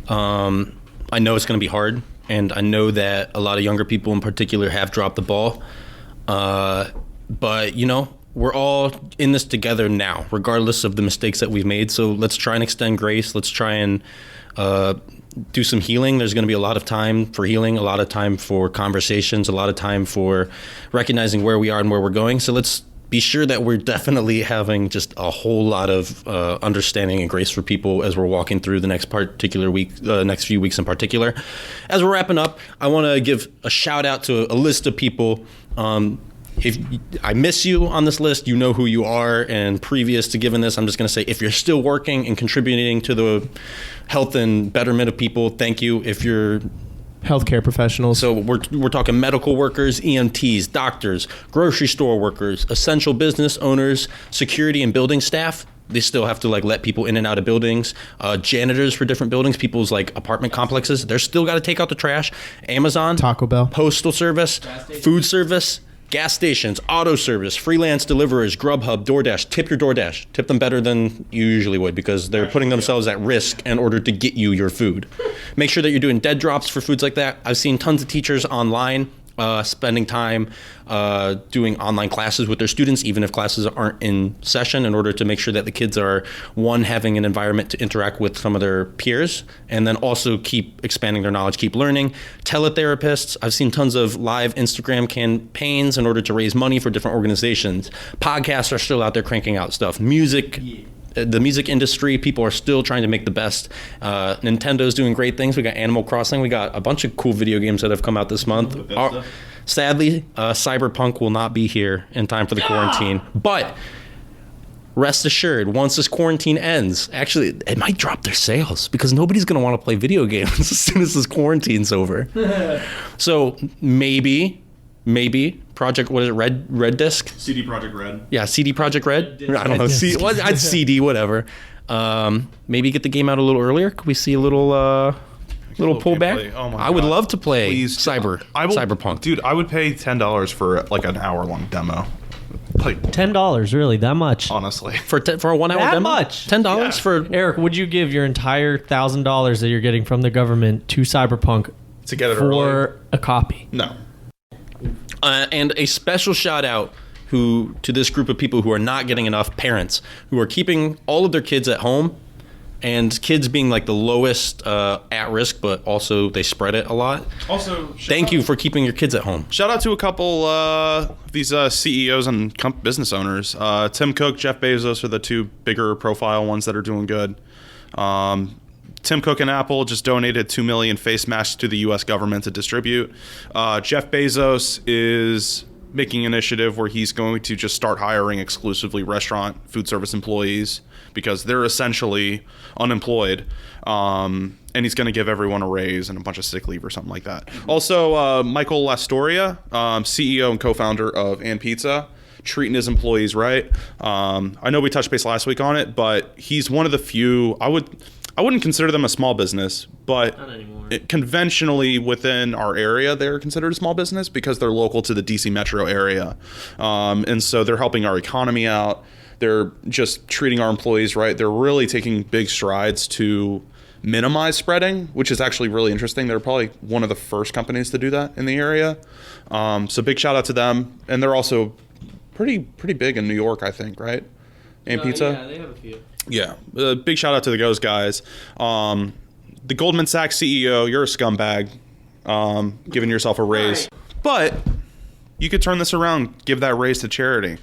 I know it's going to be hard, and I know that a lot of younger people in particular have dropped the ball. But, we're all in this together now, regardless of the mistakes that we've made. So let's try and extend grace. Let's try and do some healing. There's going to be a lot of time for healing, a lot of time for conversations, a lot of time for recognizing where we are and where we're going. So let's be sure that we're definitely having just a whole lot of understanding and grace for people as we're walking through the next few weeks in particular. As we're wrapping up, I want to give a shout out to a list of people. If I miss you on this list, you know who you are. And previous to giving this, I'm just going to say, if you're still working and contributing to the health and betterment of people, thank you. If you're healthcare professionals. So we're talking medical workers, EMTs, doctors, grocery store workers, essential business owners, security and building staff. They still have to let people in and out of buildings. Janitors for different buildings, people's apartment complexes. They're still got to take out the trash. Amazon, Taco Bell, postal service, food service, gas stations, auto service, freelance deliverers, Grubhub, DoorDash. Tip your DoorDash. Tip them better than you usually would, because they're putting themselves at risk in order to get you your food. Make sure that you're doing dead drops for foods like that. I've seen tons of teachers online spending time doing online classes with their students, even if classes aren't in session, in order to make sure that the kids are, one, having an environment to interact with some of their peers, and then also keep expanding their knowledge, keep learning. Teletherapists. I've seen tons of live Instagram campaigns in order to raise money for different organizations. Podcasts are still out there cranking out stuff. Music. The music industry, people are still trying to make the best. Nintendo's doing great things. We got Animal Crossing. We got a bunch of cool video games that have come out this month. Sadly, Cyberpunk will not be here in time for the quarantine. But rest assured, once this quarantine ends, actually, it might drop their sales, because nobody's going to want to play video games as soon as this quarantine's over. So maybe Project, what is it, Red Disc? CD Projekt Red. Yeah, CD Projekt Red. I don't know. I'd CD, whatever. Maybe get the game out a little earlier. Could we see a little Little pullback. Play. Oh my I would God. love to play Please. Cyberpunk. Dude, I would pay $10 for like an hour-long demo. Like, $10, really? That much? honestly. For a 1 hour That demo? much? $10 Yeah. for... Eric, would you give your entire $1,000 that you're getting from the government to Cyberpunk To get it for early? a copy? No. And a special shout out to this group of people who are not getting enough, parents who are keeping all of their kids at home, and kids being like the lowest at risk, but also they spread it a lot. Also, Thank you for keeping your kids at home. Shout out to a couple these CEOs and business owners. Tim Cook, Jeff Bezos are the two bigger profile ones that are doing good. Tim Cook and Apple just donated 2 million face masks to the U.S. government to distribute. Jeff Bezos is making an initiative where he's going to just start hiring exclusively restaurant food service employees because they're essentially unemployed. And he's going to give everyone a raise and a bunch of sick leave or something like that. Also, Michael Lastoria, CEO and co-founder of And Pizza, treating his employees right. I know we touched base last week on it, but he's one of the few. I wouldn't consider them a small business, but Not anymore. Conventionally within our area, they're considered a small business because they're local to the DC metro area. And so they're helping our economy out. They're just treating our employees right. They're really taking big strides to minimize spreading, which is actually really interesting. They're probably one of the first companies to do that in the area. So big shout out to them. And they're also pretty big in New York, I think, right? And Pizza? Yeah, they have a few. Yeah, big shout out to those guys. The Goldman Sachs CEO, you're a scumbag, giving yourself a raise. But you could turn this around, give that raise to charity.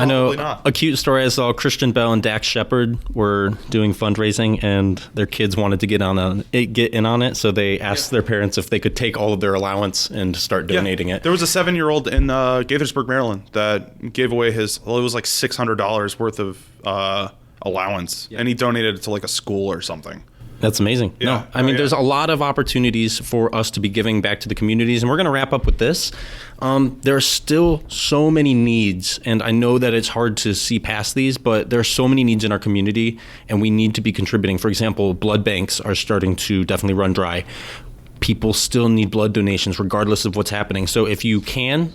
I know Probably not. a cute story I saw. Christian Bell and Dax Shepard were doing fundraising, and their kids wanted to get in on it, so they asked their parents if they could take all of their allowance and start donating it. There was a 7-year-old in Gaithersburg, Maryland, that gave away it was like $600 worth of allowance, and he donated it to like a school or something. That's amazing. Yeah. No, I mean, yeah. there's a lot of opportunities for us to be giving back to the communities, and we're going to wrap up with this. There are still so many needs, and I know that it's hard to see past these, but there are so many needs in our community, and we need to be contributing. For example, blood banks are starting to definitely run dry. People still need blood donations regardless of what's happening. So if you can,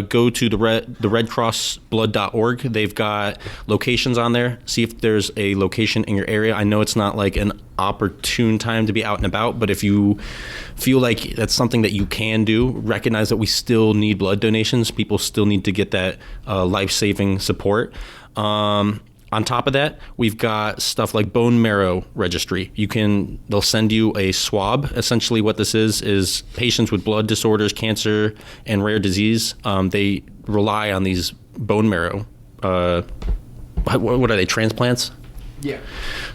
go to the redcrossblood.org. They've got locations on there. See if there's a location in your area. I know it's not like an opportune time to be out and about, but if you feel like that's something that you can do, recognize that we still need blood donations. People still need to get that life-saving support. On top of that, we've got stuff like bone marrow registry. They'll send you a swab. Essentially what this is patients with blood disorders, cancer, and rare disease, they rely on these bone marrow. What are they, transplants? Yeah.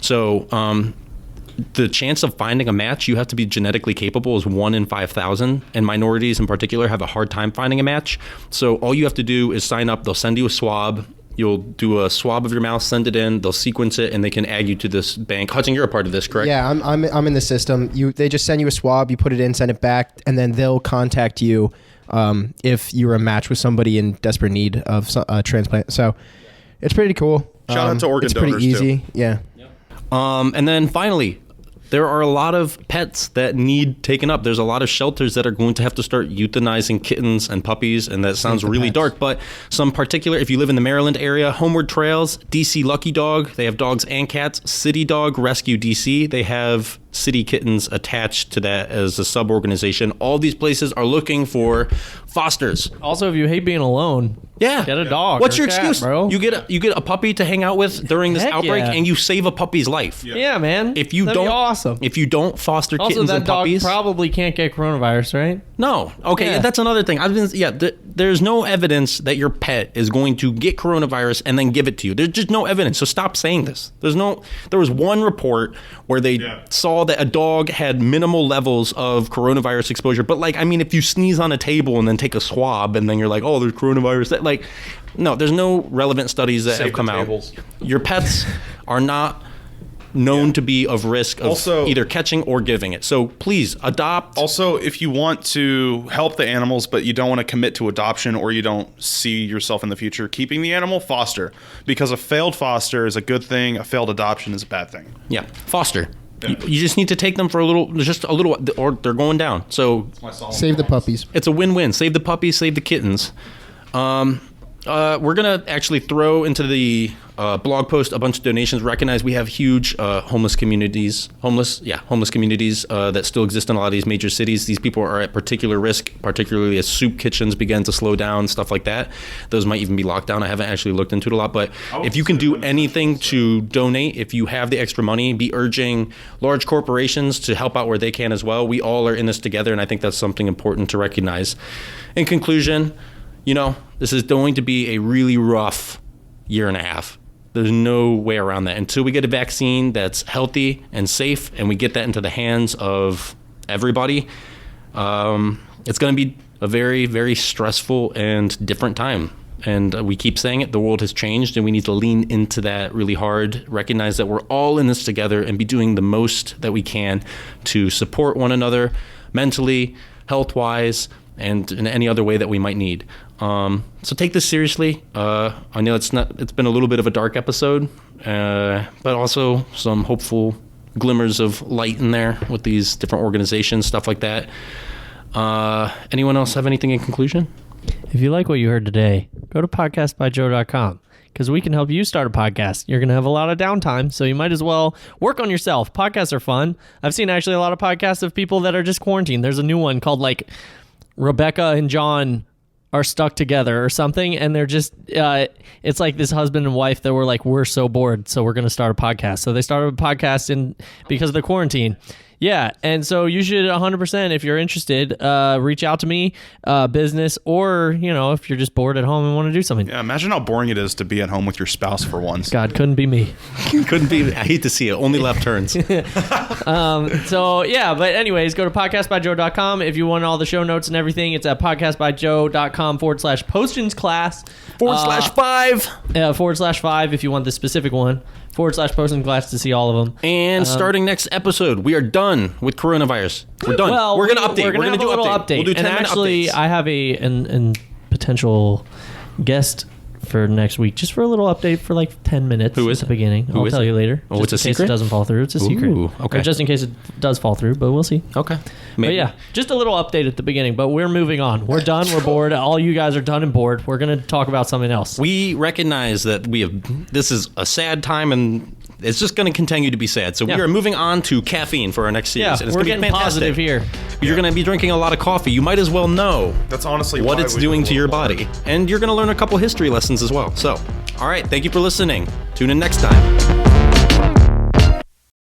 So the chance of finding a match, you have to be genetically capable, is 1 in 5,000, and minorities in particular have a hard time finding a match. So all you have to do is sign up. They'll send you a swab. You'll do a swab of your mouth, send it in, they'll sequence it, and they can add you to this bank. Hudson, you're a part of this, correct? Yeah, I'm in the system. They just send you a swab, you put it in, send it back, and then they'll contact you if you're a match with somebody in desperate need of a transplant. So it's pretty cool. Shout out to organ It's donors, pretty easy. too. Yeah. And then finally, there are a lot of pets that need taken up. There's a lot of shelters that are going to have to start euthanizing kittens and puppies, and that sounds really dark, but some particular, if you live in the Maryland area, Homeward Trails, DC Lucky Dog, they have dogs and cats. City Dog Rescue DC, they have city kittens attached to that as a sub-organization. All these places are looking for fosters. Also, if you hate being alone, Yeah. get a dog. What's or your a cat, excuse, bro? You get a puppy to hang out with during this Heck outbreak, yeah. and you save a puppy's life. Yeah, man. If you That'd don't, be awesome. if you don't foster Also, kittens that and dog puppies, probably can't get coronavirus, right? no. Okay, Yeah. that's another thing. There's no evidence that your pet is going to get coronavirus and then give it to you. There's just no evidence. So stop saying this. There was one report where they saw that a dog had minimal levels of coronavirus exposure. But if you sneeze on a table and then take a swab and then you're like, oh, there's coronavirus. No, there's no relevant studies that have come out. Your pets are not known to be of risk of Also, either catching or giving it. So please adopt. Also, if you want to help the animals, but you don't want to commit to adoption or you don't see yourself in the future keeping the animal, foster. Because a failed foster is a good thing. A failed adoption is a bad thing. Yeah, foster. You just need to take them for just a little, or they're going down. So Save the puppies. it's a win-win. Save the puppies, save the kittens. We're gonna actually throw into the blog post a bunch of donations. Recognize we have huge homeless communities that still exist in a lot of these major cities. These people are at particular risk, particularly as soup kitchens begin to slow down, stuff like that. Those might even be locked down. I haven't actually looked into it a lot, but if you can do anything to donate, if you have the extra money, be urging large corporations to help out where they can as well. We all are in this together, and I think that's something important to recognize. In conclusion, this is going to be a really rough year and a half. There's no way around that. Until we get a vaccine that's healthy and safe and we get that into the hands of everybody, it's going to be a very, very stressful and different time. And we keep saying it, the world has changed, and we need to lean into that really hard, recognize that we're all in this together, and be doing the most that we can to support one another mentally, health-wise, and in any other way that we might need. So take this seriously. I know it's been a little bit of a dark episode, but also some hopeful glimmers of light in there with these different organizations, stuff like that. Anyone else have anything in conclusion? If you like what you heard today, go to podcastbyjoe.com because we can help you start a podcast. You're going to have a lot of downtime, so you might as well work on yourself. Podcasts are fun. I've seen actually a lot of podcasts of people that are just quarantined. There's a new one called Rebecca and John are stuck together or something, and they're just it's like this husband and wife that were like, we're so bored, so we're going to start a podcast. So they started a podcast because of the quarantine. Yeah, and so you should 100%, if you're interested, reach out to me, business, or, if you're just bored at home and want to do something. Yeah, imagine how boring it is to be at home with your spouse for once. God, couldn't be me. Couldn't be. I hate to see it. Only left turns. So, yeah, but anyways, go to podcastbyjoe.com. If you want all the show notes and everything, it's at podcastbyjoe.com/potions class. /5. /5 if you want the specific one. /potions class to see all of them. And starting next episode, we are done with coronavirus. We're done. Well, we're going to update. We're going to do a little update. We'll do 10 and actually, updates. I have a potential guest for next week, just for a little update for 10 minutes. Who is at the beginning? Who I'll is tell it? you later. Oh, it's a just in case secret? it doesn't fall through. It's a secret. Okay. Or just in case it does fall through, but we'll see. Okay. But yeah, just a little update at the beginning. But we're moving on. We're done. We're bored. All you guys are done and bored. We're going to talk about something else. We recognize that this is a sad time, and it's just going to continue to be sad. So we are moving on to caffeine for our next series. Yeah, and it's we're gonna be getting fantastic. positive here. You're going to be drinking a lot of coffee. You might as well know That's honestly what why it's we doing do to your a lot. body. And you're going to learn a couple history lessons as well. So, all right, thank you for listening. Tune in next time.